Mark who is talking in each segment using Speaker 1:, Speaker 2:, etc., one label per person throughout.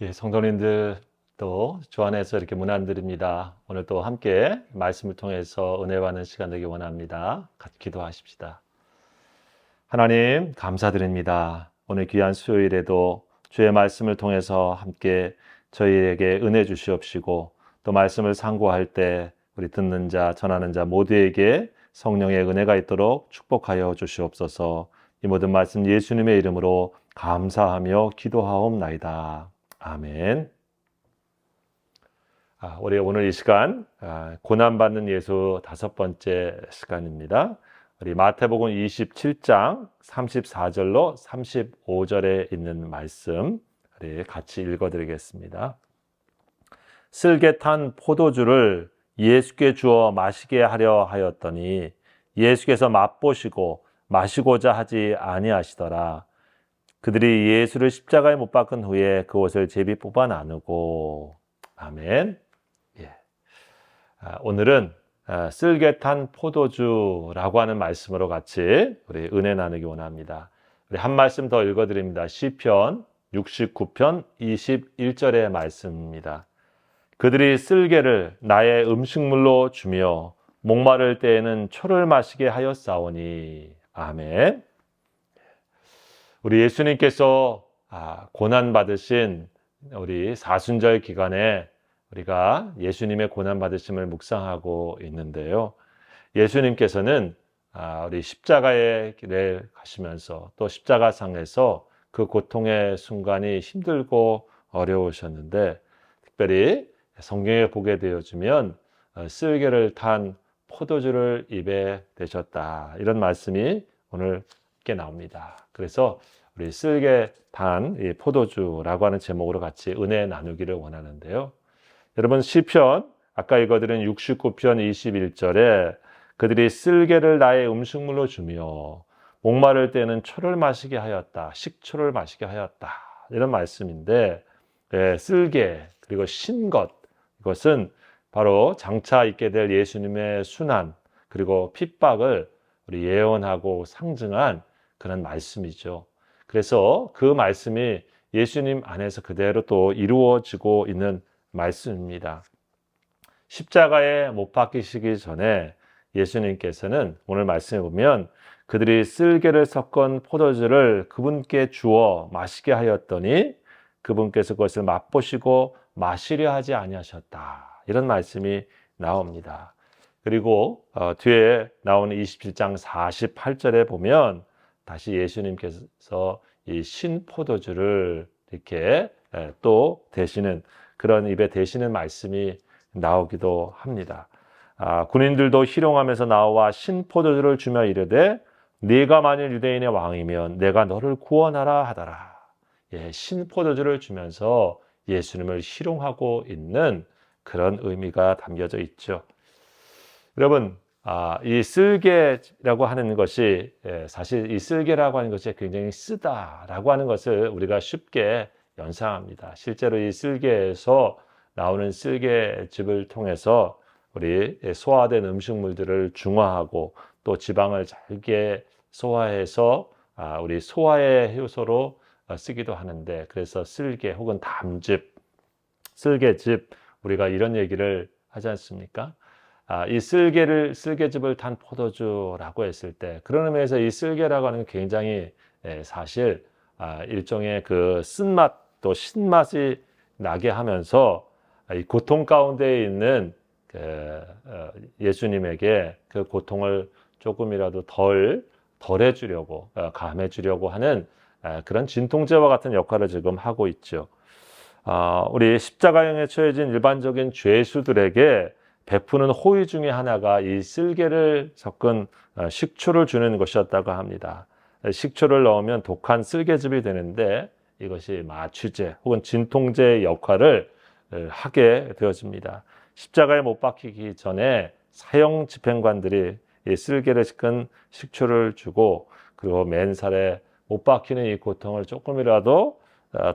Speaker 1: 성도님들 또 주 안에서 이렇게 문안드립니다. 오늘 또 함께 말씀을 통해서 은혜 받는 시간 되기 원합니다. 같이 기도하십시다. 하나님 감사드립니다. 오늘 귀한 수요일에도 주의 말씀을 통해서 함께 저희에게 은혜 주시옵시고 또 말씀을 상고할 때 우리 듣는 자, 전하는 자 모두에게 성령의 은혜가 있도록 축복하여 주시옵소서. 이 모든 말씀 예수님의 이름으로 감사하며 기도하옵나이다. 아멘. 우리 오늘 이 시간 고난받는 예수 5번째 시간입니다. 우리 마태복음 27장 34절로 35절에 있는 말씀 우리 같이 읽어드리겠습니다. 쓸개 탄 포도주를 예수께 주어 마시게 하려 하였더니 예수께서 맛보시고 마시고자 하지 아니하시더라. 그들이 예수를 십자가에 못 박은 후에 그 옷을 제비 뽑아 나누고. 아멘. 오늘은 쓸개 탄 포도주라고 하는 말씀으로 같이 우리 은혜 나누기 원합니다. 우리 한 말씀 더 읽어드립니다. 시편 69편 21절의 말씀입니다. 그들이 쓸개를 나의 음식물로 주며 목마를 때에는 초를 마시게 하였사오니. 아멘. 우리 예수님께서 고난받으신 우리 사순절 기간에 우리가 예수님의 고난받으심을 묵상하고 있는데요. 예수님께서는 우리 십자가의 길을 가시면서 또 십자가상에서 그 고통의 순간이 힘들고 어려우셨는데 특별히 성경에 보게 되어지면 쓸개를 탄 포도주를 입에 대셨다. 이런 말씀이 오늘 함께 나옵니다. 그래서 우리 쓸개 탄 이 포도주라고 하는 제목으로 같이 은혜 나누기를 원하는데요. 여러분 시편 아까 읽어드린 69편 21절에 그들이 쓸개를 나의 음식물로 주며 목마를 때는 초를 마시게 하였다. 식초를 마시게 하였다. 이런 말씀인데 쓸개 그리고 신것 이것은 바로 장차 있게 될 예수님의 순환 그리고 핍박을 우리 예언하고 상징한 그런 말씀이죠. 그래서 그 말씀이 예수님 안에서 그대로 또 이루어지고 있는 말씀입니다. 십자가에 못 박히시기 전에 예수님께서는 오늘 말씀에 보면 그들이 쓸개를 섞은 포도주를 그분께 주어 마시게 하였더니 그분께서 그것을 맛보시고 마시려 하지 아니하셨다. 이런 말씀이 나옵니다. 그리고 뒤에 나오는 27장 48절에 보면 다시 예수님께서 이 신포도주를 이렇게 또 대시는 그런 입에 대시는 말씀이 나오기도 합니다. 군인들도 희롱하면서 나와 신포도주를 주며 이르되 네가 만일 유대인의 왕이면 내가 너를 구원하라 하더라. 신포도주를 주면서 예수님을 희롱하고 있는 그런 의미가 담겨져 있죠. 여러분, 이 쓸개라고 하는 것이 사실 이 쓸개라고 하는 것이 굉장히 쓰다라고 하는 것을 우리가 쉽게 연상합니다. 실제로 이 쓸개에서 나오는 쓸개즙을 통해서 우리 소화된 음식물들을 중화하고 또 지방을 잘게 소화해서 우리 소화의 효소로 쓰기도 하는데 그래서 쓸개 혹은 담즙, 쓸개즙 우리가 이런 얘기를 하지 않습니까? 이 쓸개즙을 탄 포도주라고 했을 때 그런 의미에서 이 쓸개라고 하는 게 굉장히 사실 일종의 그 쓴맛 또 신맛이 나게 하면서 이 고통 가운데 있는 예수님에게 그 고통을 조금이라도 덜해 주려고 감해 주려고 하는 그런 진통제와 같은 역할을 지금 하고 있죠. 우리 십자가형에 처해진 일반적인 죄수들에게 베푸는 호의 중에 하나가 이 쓸개를 섞은 식초를 주는 것이었다고 합니다. 식초를 넣으면 독한 쓸개즙이 되는데 이것이 마취제 혹은 진통제의 역할을 하게 되어집니다. 십자가에 못 박히기 전에 사형 집행관들이 이 쓸개를 섞은 식초를 주고 그리고 맨살에 못 박히는 이 고통을 조금이라도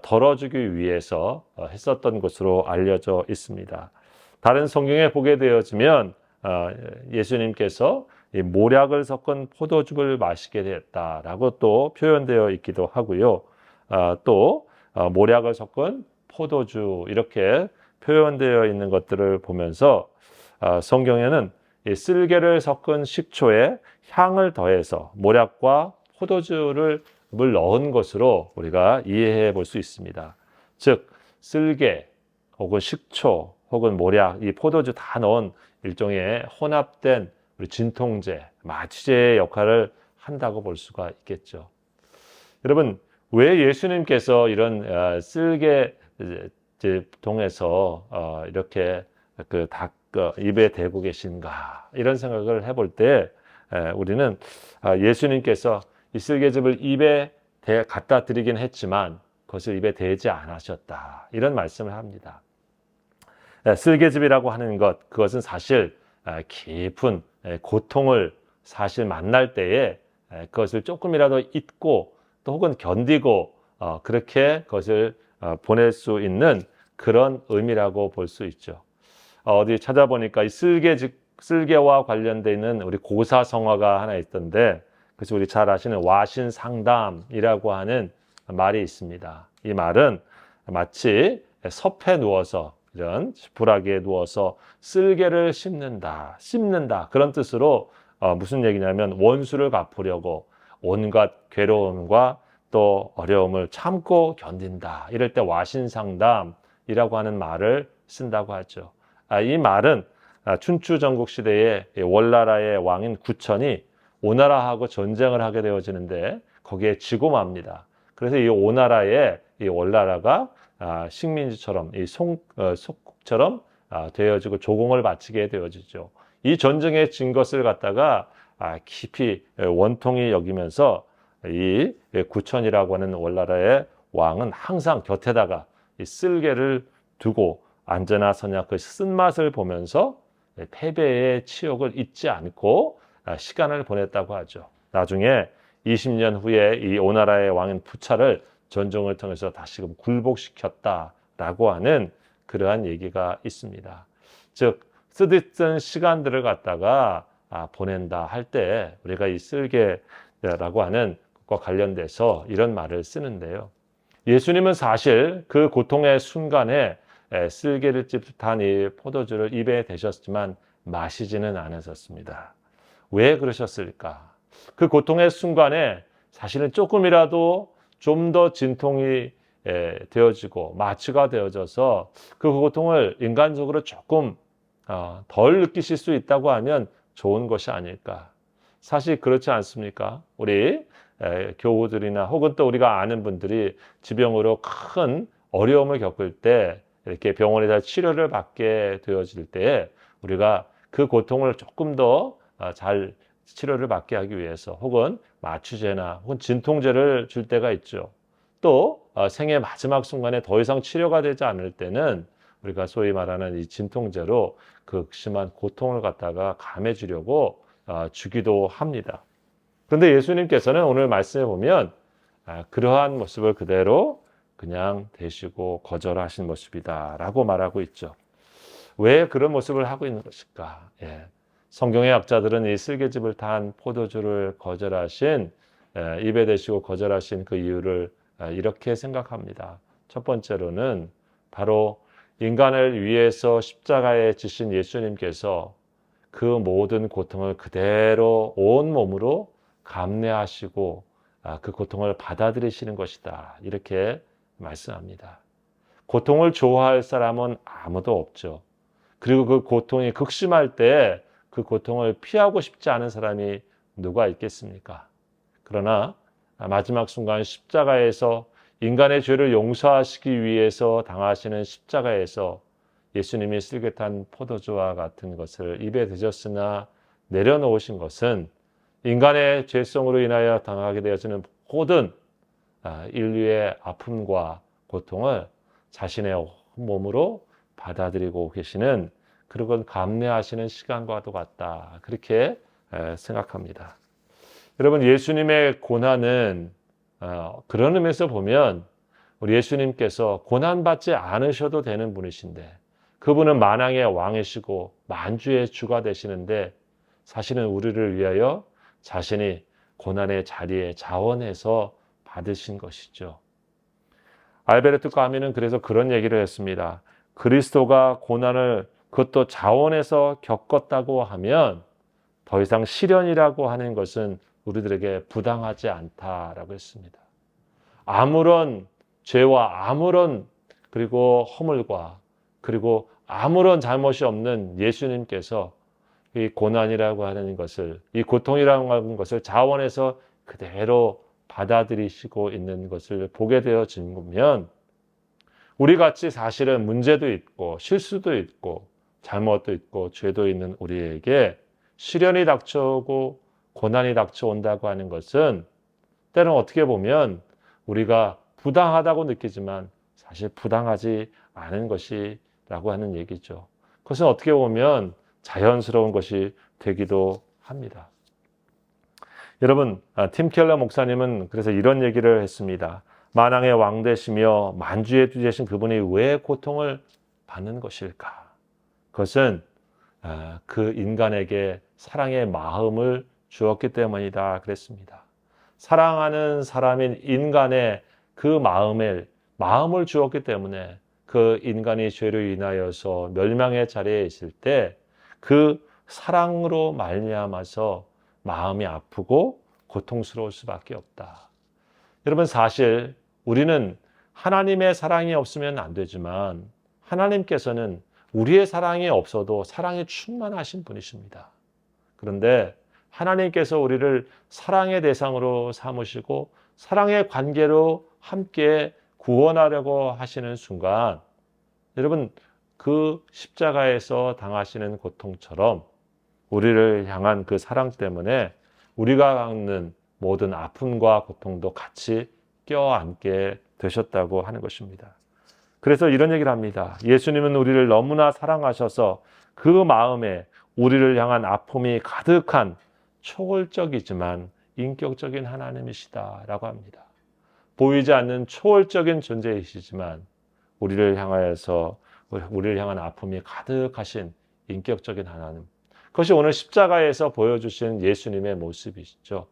Speaker 1: 덜어주기 위해서 했었던 것으로 알려져 있습니다. 다른 성경에 보게 되어지면 예수님께서 이 모략을 섞은 포도주를 마시게 됐다라고 또 표현되어 있기도 하고요. 또 모략을 섞은 포도주 이렇게 표현되어 있는 것들을 보면서 성경에는 이 쓸개를 섞은 식초에 향을 더해서 모략과 포도주를 넣은 것으로 우리가 이해해 볼 수 있습니다. 즉 쓸개 혹은 식초 혹은 모략, 이 포도주 다 넣은 일종의 혼합된 우리 진통제, 마취제의 역할을 한다고 볼 수가 있겠죠. 여러분, 왜 예수님께서 이런 쓸개 동에서 이렇게 입에 대고 계신가 이런 생각을 해볼 때 우리는 예수님께서 이 쓸개즙을 입에 갖다 드리긴 했지만 그것을 입에 대지 않으셨다 이런 말씀을 합니다. 쓸개즙이라고 하는 그것은 사실 깊은 고통을 사실 만날 때에 그것을 조금이라도 잊고 또 혹은 견디고 그렇게 그것을 보낼 수 있는 그런 의미라고 볼 수 있죠. 어디 찾아보니까 이 쓸개와 관련되어 있는 우리 고사성어가 하나 있던데, 그래서 우리 잘 아시는 와신상담이라고 하는 말이 있습니다. 이 말은 마치 섭에 누워서 이런 지푸라기에 누워서 쓸개를 씹는다 그런 뜻으로 무슨 얘기냐면 원수를 갚으려고 온갖 괴로움과 또 어려움을 참고 견딘다. 이럴 때 와신상담이라고 하는 말을 쓴다고 하죠. 이 말은 춘추 전국 시대에 월나라의 왕인 구천이 오나라하고 전쟁을 하게 되어지는데 거기에 지고 맙니다. 그래서 이 오나라에 이 월나라가 식민지처럼 이 속국처럼 되어지고 조공을 바치게 되어지죠. 이 전쟁에 진 것을 갖다가 깊이 원통이 여기면서 이 구천이라고 하는 월나라의 왕은 항상 곁에다가 이 쓸개를 두고 안제나 선약 그 쓴맛을 보면서 패배의 치욕을 잊지 않고 시간을 보냈다고 하죠. 나중에 20년 후에 이 오나라의 왕인 부차를 전쟁을 통해서 다시금 굴복시켰다라고 하는 그러한 얘기가 있습니다. 즉 쓰디쓴 시간들을 갖다가 보낸다 할 때 우리가 이 쓸개라고 하는 것과 관련돼서 이런 말을 쓰는데요. 예수님은 사실 그 고통의 순간에 쓸개를 찝듯한 이 포도주를 입에 대셨지만 마시지는 않으셨습니다. 왜 그러셨을까? 그 고통의 순간에 사실은 조금이라도 좀 더 진통이 되어지고 마취가 되어져서 그 고통을 인간적으로 조금 덜 느끼실 수 있다고 하면 좋은 것이 아닐까. 사실 그렇지 않습니까? 우리 교우들이나 혹은 또 우리가 아는 분들이 지병으로 큰 어려움을 겪을 때 이렇게 병원에서 치료를 받게 되어질 때 우리가 그 고통을 조금 더 잘 치료를 받게 하기 위해서 혹은 마취제나 혹은 진통제를 줄 때가 있죠. 또 생의 마지막 순간에 더 이상 치료가 되지 않을 때는 우리가 소위 말하는 이 진통제로 그 극심한 고통을 갖다가 감해주려고 주기도 합니다. 그런데 예수님께서는 오늘 말씀에 보면 그러한 모습을 그대로 그냥 대시고 거절하신 모습이다라고 말하고 있죠. 왜 그런 모습을 하고 있는 것일까? 성경의 학자들은 이 쓸개즙을 탄 포도주를 거절하신 입에 대시고 거절하신 그 이유를 이렇게 생각합니다. 첫 번째로는 바로 인간을 위해서 십자가에 지신 예수님께서 그 모든 고통을 그대로 온 몸으로 감내하시고 그 고통을 받아들이시는 것이다. 이렇게 말씀합니다. 고통을 좋아할 사람은 아무도 없죠. 그리고 그 고통이 극심할 때 그 고통을 피하고 싶지 않은 사람이 누가 있겠습니까? 그러나 마지막 순간 십자가에서 인간의 죄를 용서하시기 위해서 당하시는 십자가에서 예수님이 쓸개탄 포도주와 같은 것을 입에 드셨으나 내려놓으신 것은 인간의 죄성으로 인하여 당하게 되어지는 모든 인류의 아픔과 고통을 자신의 몸으로 받아들이고 계시는 그런 감내하시는 시간과도 같다. 그렇게 생각합니다. 여러분, 예수님의 고난은 그런 의미에서 보면 우리 예수님께서 고난받지 않으셔도 되는 분이신데 그분은 만왕의 왕이시고 만주의 주가 되시는데 사실은 우리를 위하여 자신이 고난의 자리에 자원해서 받으신 것이죠. 알베르트 까미는 그래서 그런 얘기를 했습니다. 그리스도가 고난을 그것도 자원에서 겪었다고 하면 더 이상 시련이라고 하는 것은 우리들에게 부당하지 않다라고 했습니다. 아무런 죄와 아무런 그리고 허물과 그리고 아무런 잘못이 없는 예수님께서 이 고난이라고 하는 것을, 이 고통이라고 하는 것을 자원에서 그대로 받아들이시고 있는 것을 보게 되어지면 우리 같이 사실은 문제도 있고 실수도 있고 잘못도 있고 죄도 있는 우리에게 시련이 닥쳐오고 고난이 닥쳐온다고 하는 것은 때는 어떻게 보면 우리가 부당하다고 느끼지만 사실 부당하지 않은 것이라고 하는 얘기죠. 그것은 어떻게 보면 자연스러운 것이 되기도 합니다. 여러분, 팀 켈러 목사님은 그래서 이런 얘기를 했습니다. 만왕의 왕 되시며 만주의 주 되신 그분이 왜 고통을 받는 것일까? 그것은 그 인간에게 사랑의 마음을 주었기 때문이다 그랬습니다. 사랑하는 사람인 인간의 그 마음을 주었기 때문에 그 인간이 죄로 인하여서 멸망의 자리에 있을 때 그 사랑으로 말미암아서 마음이 아프고 고통스러울 수밖에 없다. 여러분, 사실 우리는 하나님의 사랑이 없으면 안 되지만 하나님께서는 우리의 사랑이 없어도 사랑이 충만하신 분이십니다. 그런데 하나님께서 우리를 사랑의 대상으로 삼으시고 사랑의 관계로 함께 구원하려고 하시는 순간 여러분, 그 십자가에서 당하시는 고통처럼 우리를 향한 그 사랑 때문에 우리가 겪는 모든 아픔과 고통도 같이 껴안게 되셨다고 하는 것입니다. 그래서 이런 얘기를 합니다. 예수님은 우리를 너무나 사랑하셔서 그 마음에 우리를 향한 아픔이 가득한 초월적이지만 인격적인 하나님이시다라고 합니다. 보이지 않는 초월적인 존재이시지만 우리를 향한 아픔이 가득하신 인격적인 하나님. 그것이 오늘 십자가에서 보여주신 예수님의 모습이시죠.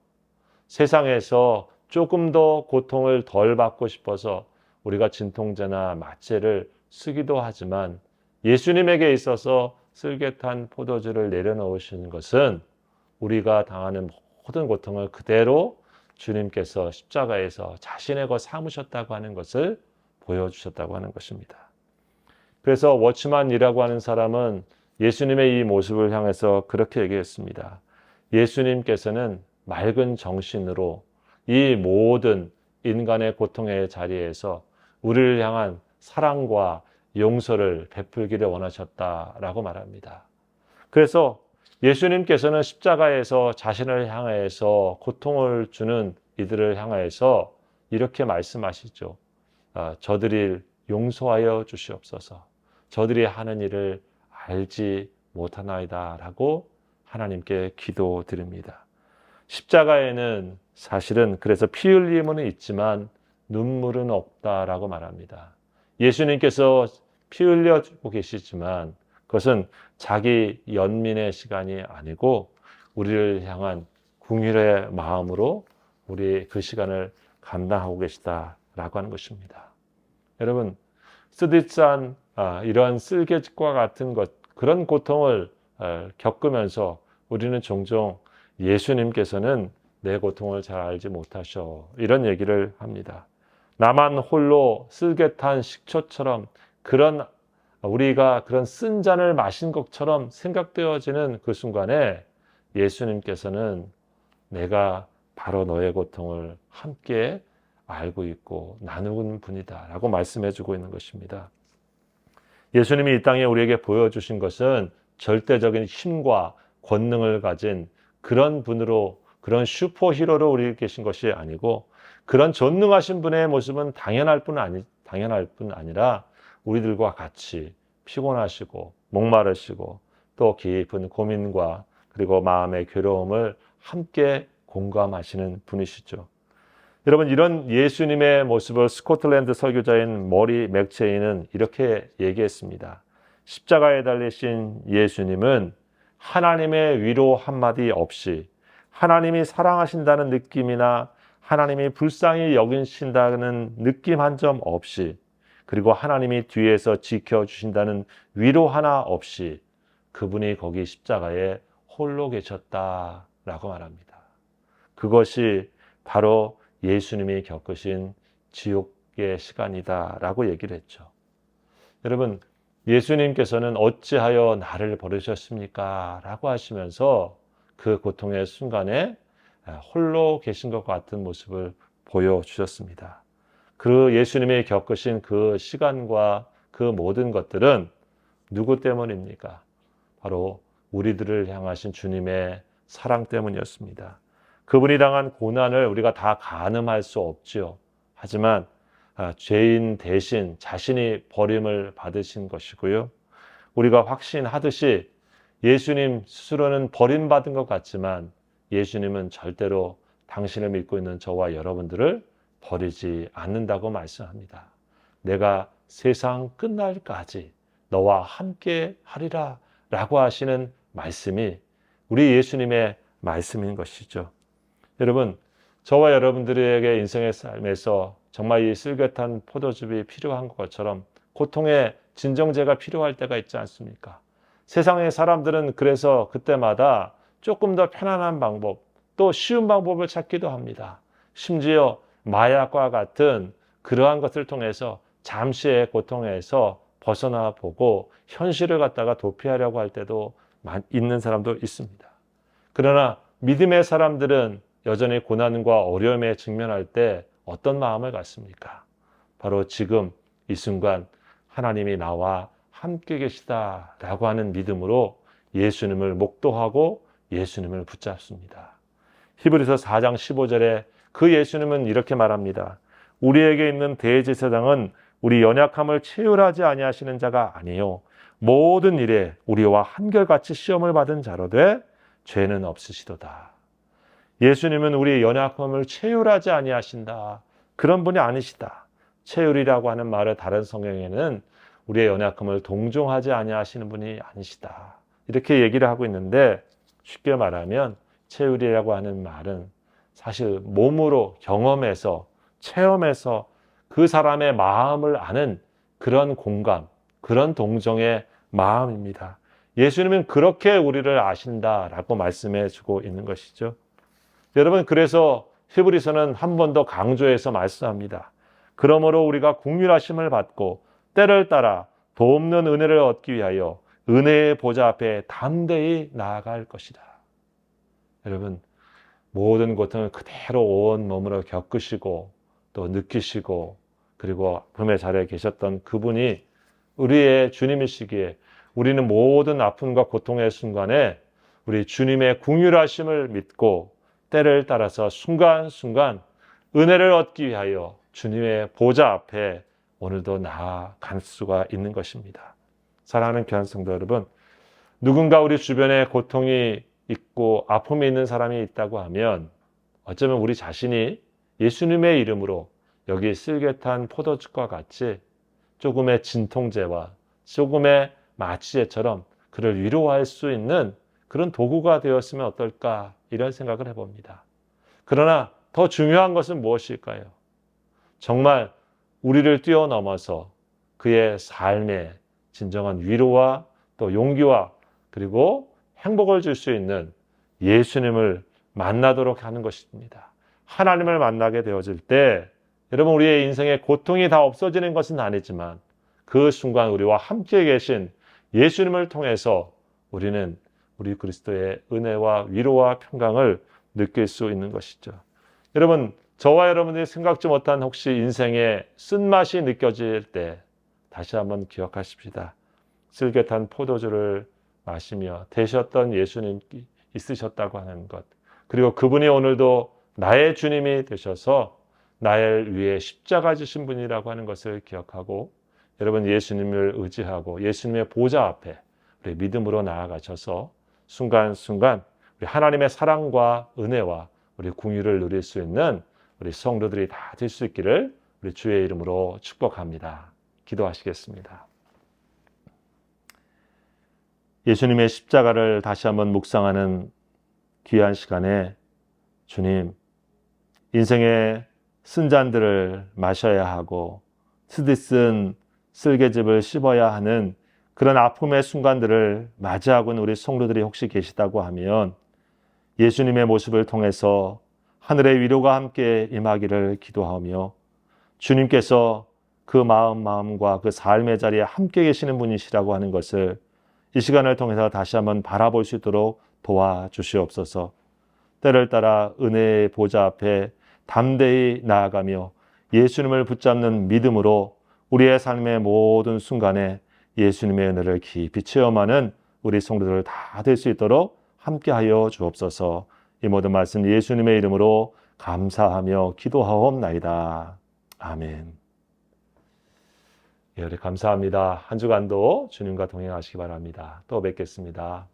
Speaker 1: 세상에서 조금 더 고통을 덜 받고 싶어서 우리가 진통제나 마취를 쓰기도 하지만 예수님에게 있어서 쓸개탄 포도주를 내려놓으시는 것은 우리가 당하는 모든 고통을 그대로 주님께서 십자가에서 자신의 것 삼으셨다고 하는 것을 보여주셨다고 하는 것입니다. 그래서 워치만이라고 하는 사람은 예수님의 이 모습을 향해서 그렇게 얘기했습니다. 예수님께서는 맑은 정신으로 이 모든 인간의 고통의 자리에서 우리를 향한 사랑과 용서를 베풀기를 원하셨다라고 말합니다. 그래서 예수님께서는 십자가에서 자신을 향해서 고통을 주는 이들을 향해서 이렇게 말씀하시죠. 저들이 용서하여 주시옵소서. 저들이 하는 일을 알지 못하나이다 라고 하나님께 기도드립니다. 십자가에는 사실은 그래서 피 흘림은 있지만 눈물은 없다라고 말합니다. 예수님께서 피 흘려주고 계시지만 그것은 자기 연민의 시간이 아니고 우리를 향한 긍휼의 마음으로 우리 그 시간을 감당하고 계시다라고 하는 것입니다. 여러분, 쓰디싼 이러한 쓸개짓과 같은 그런 고통을 겪으면서 우리는 종종 예수님께서는 내 고통을 잘 알지 못하셔 이런 얘기를 합니다. 나만 홀로 쓸개탄 식초처럼 우리가 그런 쓴 잔을 마신 것처럼 생각되어지는 그 순간에 예수님께서는 내가 바로 너의 고통을 함께 알고 있고 나누는 분이다 라고 말씀해 주고 있는 것입니다. 예수님이 이 땅에 우리에게 보여주신 것은 절대적인 힘과 권능을 가진 그런 분으로, 그런 슈퍼히어로로 우리 계신 것이 아니고 그런 전능하신 분의 모습은 당연할 뿐 아니라 우리들과 같이 피곤하시고 목마르시고 또 깊은 고민과 그리고 마음의 괴로움을 함께 공감하시는 분이시죠. 여러분, 이런 예수님의 모습을 스코틀랜드 설교자인 머리 맥체이는 이렇게 얘기했습니다. 십자가에 달리신 예수님은 하나님의 위로 한마디 없이 하나님이 사랑하신다는 느낌이나 하나님이 불쌍히 여기신다는 느낌 한 점 없이, 그리고 하나님이 뒤에서 지켜주신다는 위로 하나 없이 그분이 거기 십자가에 홀로 계셨다라고 말합니다. 그것이 바로 예수님이 겪으신 지옥의 시간이다라고 얘기를 했죠. 여러분, 예수님께서는 어찌하여 나를 버리셨습니까? 라고 하시면서 그 고통의 순간에 홀로 계신 것 같은 모습을 보여주셨습니다. 그 예수님이 겪으신 그 시간과 그 모든 것들은 누구 때문입니까? 바로 우리들을 향하신 주님의 사랑 때문이었습니다. 그분이 당한 고난을 우리가 다 가늠할 수 없지요. 하지만 죄인 대신 자신이 버림을 받으신 것이고요. 우리가 확신하듯이 예수님 스스로는 버림받은 것 같지만 예수님은 절대로 당신을 믿고 있는 저와 여러분들을 버리지 않는다고 말씀합니다. 내가 세상 끝날까지 너와 함께 하리라 라고 하시는 말씀이 우리 예수님의 말씀인 것이죠. 여러분, 저와 여러분들에게 인생의 삶에서 정말 이 쓸개탄 포도즙이 필요한 것처럼 고통의 진정제가 필요할 때가 있지 않습니까? 세상의 사람들은 그래서 그때마다 조금 더 편안한 방법, 또 쉬운 방법을 찾기도 합니다. 심지어 마약과 같은 그러한 것을 통해서 잠시의 고통에서 벗어나 보고 현실을 갖다가 도피하려고 할 때도 있는 사람도 있습니다. 그러나 믿음의 사람들은 여전히 고난과 어려움에 직면할 때 어떤 마음을 갖습니까? 바로 지금 이 순간 하나님이 나와 함께 계시다라고 하는 믿음으로 예수님을 목도하고 예수님을 붙잡습니다. 히브리서 4장 15절에 그 예수님은 이렇게 말합니다. 우리에게 있는 대제사장은 우리 연약함을 체휼하지 아니하시는 자가 아니요 모든 일에 우리와 한결같이 시험을 받은 자로되 죄는 없으시도다. 예수님은 우리의 연약함을 체휼하지 아니하신다. 그런 분이 아니시다. 체휼이라고 하는 말을 다른 성경에는 우리의 연약함을 동정하지 아니하시는 분이 아니시다. 이렇게 얘기를 하고 있는데 쉽게 말하면 체휼이라고 하는 말은 사실 몸으로 경험해서 체험해서 그 사람의 마음을 아는 그런 공감, 그런 동정의 마음입니다. 예수님은 그렇게 우리를 아신다라고 말씀해 주고 있는 것이죠. 여러분, 그래서 히브리서는 한 번 더 강조해서 말씀합니다. 그러므로 우리가 긍휼하심을 받고 때를 따라 돕는 은혜를 얻기 위하여 은혜의 보좌 앞에 담대히 나아갈 것이다. 여러분, 모든 고통을 그대로 온 몸으로 겪으시고 또 느끼시고 그리고 아픔의 자리에 계셨던 그분이 우리의 주님이시기에 우리는 모든 아픔과 고통의 순간에 우리 주님의 긍휼하심을 믿고 때를 따라서 순간순간 은혜를 얻기 위하여 주님의 보좌 앞에 오늘도 나아갈 수가 있는 것입니다. 사랑하는 귀한 성도 여러분, 누군가 우리 주변에 고통이 있고 아픔이 있는 사람이 있다고 하면 어쩌면 우리 자신이 예수님의 이름으로 여기 쓸개탄 포도즙과 같이 조금의 진통제와 조금의 마취제처럼 그를 위로할 수 있는 그런 도구가 되었으면 어떨까 이런 생각을 해봅니다. 그러나 더 중요한 것은 무엇일까요? 정말 우리를 뛰어넘어서 그의 삶에 진정한 위로와 또 용기와 그리고 행복을 줄 수 있는 예수님을 만나도록 하는 것입니다. 하나님을 만나게 되어질 때 여러분 우리의 인생의 고통이 다 없어지는 것은 아니지만 그 순간 우리와 함께 계신 예수님을 통해서 우리는 우리 그리스도의 은혜와 위로와 평강을 느낄 수 있는 것이죠. 여러분, 저와 여러분들이 생각지 못한 혹시 인생의 쓴맛이 느껴질 때 다시 한번 기억하십시다. 쓸개탄 포도주를 마시며 되셨던 예수님 있으셨다고 하는 것, 그리고 그분이 오늘도 나의 주님이 되셔서 나를 위해 십자가 지신 분이라고 하는 것을 기억하고 여러분 예수님을 의지하고 예수님의 보좌 앞에 우리 믿음으로 나아가셔서 순간순간 우리 하나님의 사랑과 은혜와 우리 긍휼을 누릴 수 있는 우리 성도들이 다 될 수 있기를 우리 주의 이름으로 축복합니다. 기도하시겠습니다. 예수님의 십자가를 다시 한번 묵상하는 귀한 시간에 주님, 인생의 쓴잔들을 마셔야 하고 스디쓴 쓸개즙을 씹어야 하는 그런 아픔의 순간들을 맞이하고 있는 우리 성도들이 혹시 계시다고 하면 예수님의 모습을 통해서 하늘의 위로가 함께 임하기를 기도하며 주님께서 그 마음과 그 삶의 자리에 함께 계시는 분이시라고 하는 것을 이 시간을 통해서 다시 한번 바라볼 수 있도록 도와주시옵소서. 때를 따라 은혜의 보좌 앞에 담대히 나아가며 예수님을 붙잡는 믿음으로 우리의 삶의 모든 순간에 예수님의 은혜를 깊이 체험하는 우리 성도들 다 될 수 있도록 함께하여 주옵소서. 이 모든 말씀 예수님의 이름으로 감사하며 기도하옵나이다. 아멘. 예, 우리 감사합니다. 한 주간도 주님과 동행하시기 바랍니다. 또 뵙겠습니다.